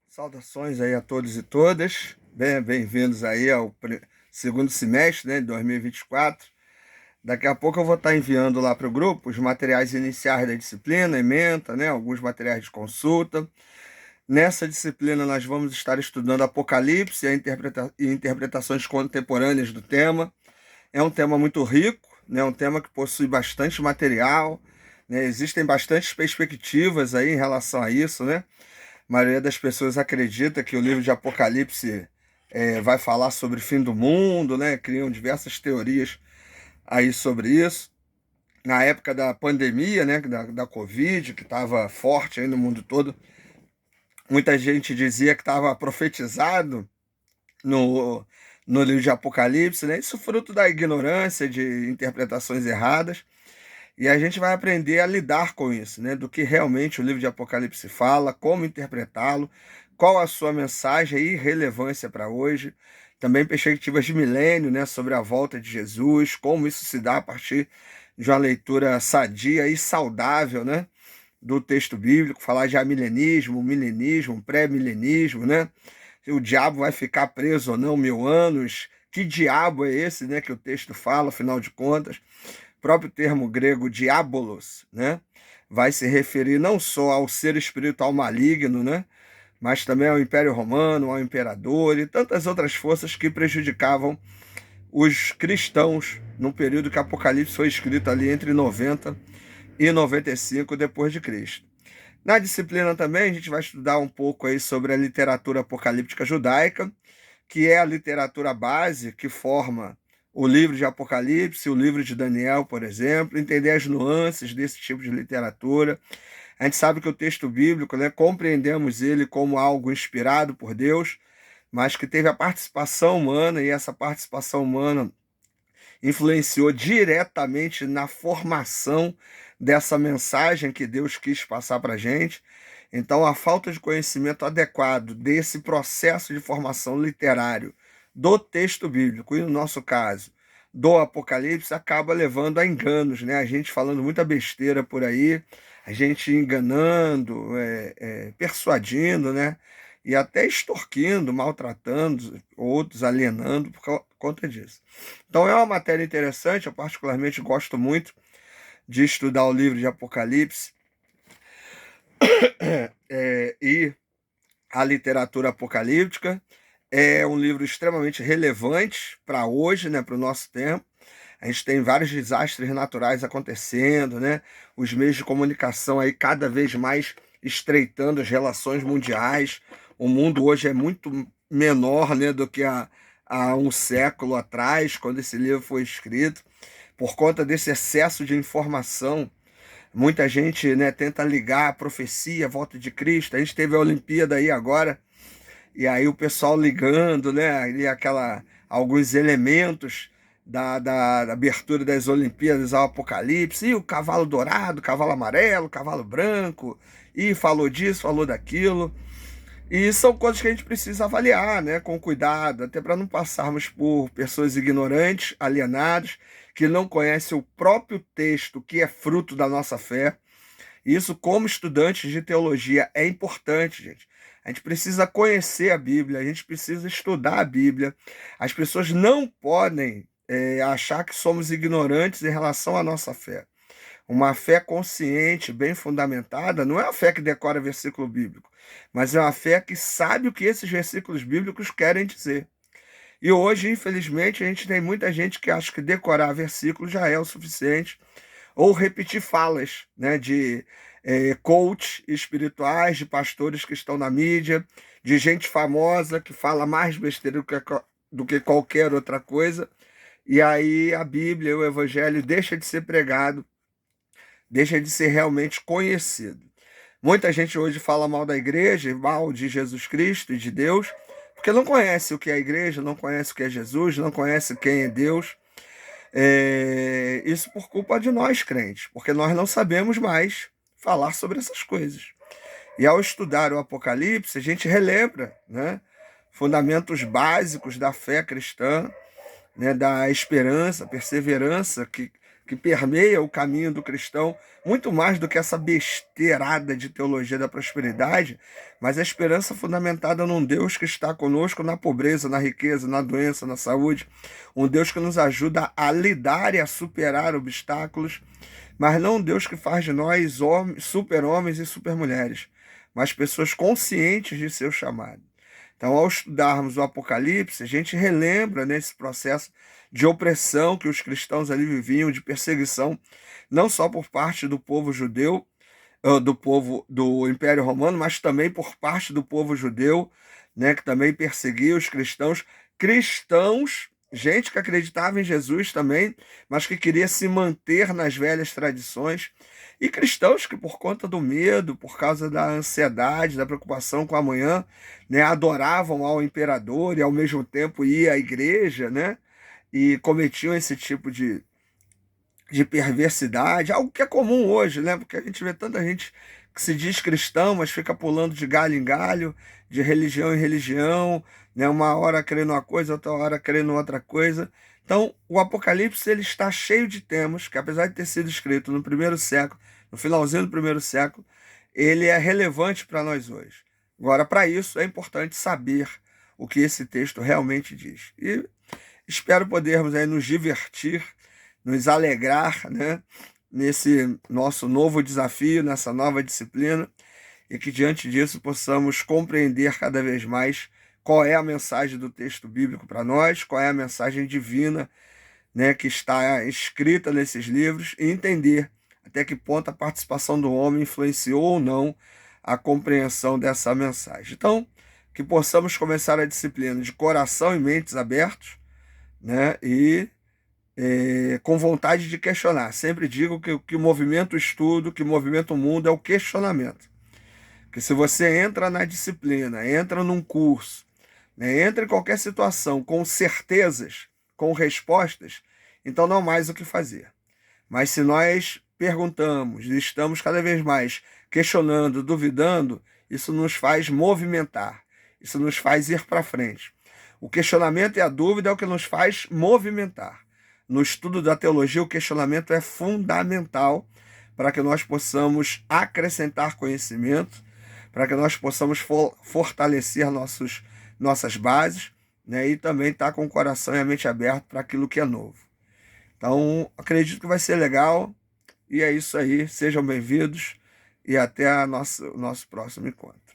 Saudações aí a todos e todas, bem-vindos aí ao segundo semestre, né, de 2024. Daqui a pouco eu vou estar enviando lá para o grupo os materiais iniciais da disciplina, ementa, né, alguns materiais de consulta. Nessa disciplina nós vamos estar estudando Apocalipse e interpretações contemporâneas do tema. É um tema muito rico, né, um tema que possui bastante material, né, existem bastantes perspectivas aí em relação a isso, né? A maioria das pessoas acredita que o livro de Apocalipse vai falar sobre o fim do mundo, né? Criam diversas teorias aí sobre isso. Na época da pandemia, né, da Covid, que estava forte aí no mundo todo, muita gente dizia que estava profetizado no, no livro de Apocalipse, né? Isso fruto da ignorância, de interpretações erradas. E a gente vai aprender a lidar com isso, né? Do que realmente o livro de Apocalipse fala, como interpretá-lo, qual a sua mensagem e relevância para hoje. Também perspectivas de milênio, né? Sobre a volta de Jesus, como isso se dá a partir de uma leitura sadia e saudável, né? Do texto bíblico, falar de amilenismo, milenismo, pré-milenismo, né? Se o diabo vai ficar preso ou não 1000 anos, que diabo é esse, né? Que o texto fala, afinal de contas. O próprio termo grego diabolos, né, vai se referir não só ao ser espiritual maligno, né, mas também ao Império Romano, ao imperador e tantas outras forças que prejudicavam os cristãos no período que Apocalipse foi escrito ali entre 90 e 95 depois de Cristo. Na disciplina também a gente vai estudar um pouco aí sobre a literatura apocalíptica judaica, que é a literatura base que forma o livro de Apocalipse, o livro de Daniel, por exemplo, entender as nuances desse tipo de literatura. A gente sabe que o texto bíblico, né, compreendemos ele como algo inspirado por Deus, mas que teve a participação humana, e essa participação humana influenciou diretamente na formação dessa mensagem que Deus quis passar para a gente. Então, a falta de conhecimento adequado desse processo de formação literário do texto bíblico, e no nosso caso, do Apocalipse, acaba levando a enganos, né? A gente falando muita besteira por aí, a gente enganando, persuadindo, né? E até extorquindo, maltratando outros, alienando por conta disso. Então é uma matéria interessante, eu particularmente gosto muito de estudar o livro de Apocalipse e a literatura apocalíptica. É um livro extremamente relevante para hoje, né, para o nosso tempo. A gente tem vários desastres naturais acontecendo, né? Os meios de comunicação aí cada vez mais estreitando as relações mundiais. O mundo hoje é muito menor, né, do que há um século atrás, quando esse livro foi escrito. Por conta desse excesso de informação, muita gente, né, tenta ligar a profecia, a volta de Cristo. A gente teve a Olimpíada aí agora, e aí o pessoal ligando, né, ali alguns elementos da abertura das Olimpíadas ao Apocalipse, e o cavalo dourado, cavalo amarelo, cavalo branco, e falou disso, falou daquilo. E são coisas que a gente precisa avaliar, né, com cuidado, até para não passarmos por pessoas ignorantes, alienadas, que não conhecem o próprio texto que é fruto da nossa fé. Isso, como estudantes de teologia, é importante, gente. A gente precisa conhecer a Bíblia, a gente precisa estudar a Bíblia. As pessoas não podem achar que somos ignorantes em relação à nossa fé. Uma fé consciente, bem fundamentada, não é uma fé que decora versículo bíblico, mas é uma fé que sabe o que esses versículos bíblicos querem dizer. E hoje, infelizmente, a gente tem muita gente que acha que decorar versículos já é o suficiente, ou repetir falas, né, de coach espirituais, de pastores que estão na mídia, de gente famosa que fala mais besteira do que qualquer outra coisa, e aí a Bíblia, o Evangelho, deixa de ser pregado, deixa de ser realmente conhecido. Muita gente hoje fala mal da igreja, mal de Jesus Cristo e de Deus, porque não conhece o que é a igreja, não conhece o que é Jesus, não conhece quem é Deus. Isso por culpa de nós, crentes, porque nós não sabemos mais falar sobre essas coisas. E ao estudar o Apocalipse, a gente relembra, né, fundamentos básicos da fé cristã, né, da esperança, perseverança que que permeia o caminho do cristão, muito mais do que essa besteirada de teologia da prosperidade, mas a esperança fundamentada num Deus que está conosco na pobreza, na riqueza, na doença, na saúde, um Deus que nos ajuda a lidar e a superar obstáculos, mas não um Deus que faz de nós super-homens e super-mulheres, mas pessoas conscientes de seu chamado. Então, ao estudarmos o Apocalipse, a gente relembra nesse processo de opressão que os cristãos ali viviam, de perseguição, não só por parte do povo judeu, do povo do Império Romano, mas também por parte do povo judeu, né, que também perseguia os cristãos. Cristãos, gente que acreditava em Jesus também, mas que queria se manter nas velhas tradições. E cristãos que, por conta do medo, por causa da ansiedade, da preocupação com o amanhã, né, adoravam ao imperador e, ao mesmo tempo, iam à igreja, né, e cometiam esse tipo de perversidade, algo que é comum hoje, né? Porque a gente vê tanta gente que se diz cristão, mas fica pulando de galho em galho, de religião em religião, né? Uma hora crendo uma coisa, outra hora crendo outra coisa. Então, o Apocalipse ele está cheio de temas que, apesar de ter sido escrito no primeiro século, no finalzinho do primeiro século, ele é relevante para nós hoje. Agora, para isso, é importante saber o que esse texto realmente diz. E espero podermos aí nos divertir, nos alegrar, né, nesse nosso novo desafio, nessa nova disciplina, e que diante disso possamos compreender cada vez mais qual é a mensagem do texto bíblico para nós, qual é a mensagem divina, né, que está escrita nesses livros, e entender até que ponto a participação do homem influenciou ou não a compreensão dessa mensagem. Então, que possamos começar a disciplina de coração e mentes abertos, né, e com vontade de questionar. Sempre digo que o movimento estudo, que o movimento mundo é o questionamento. Que se você entra na disciplina, entra num curso, né, entra em qualquer situação com certezas, com respostas, então não há mais o que fazer. Mas se nós perguntamos e estamos cada vez mais questionando, duvidando, isso nos faz movimentar, isso nos faz ir para frente. O questionamento e a dúvida é o que nos faz movimentar. No estudo da teologia, o questionamento é fundamental para que nós possamos acrescentar conhecimento, para que nós possamos fortalecer nossas bases, né, e também estar com o coração e a mente aberta para aquilo que é novo. Então, acredito que vai ser legal, e é isso aí. Sejam bem-vindos e até o nosso próximo encontro.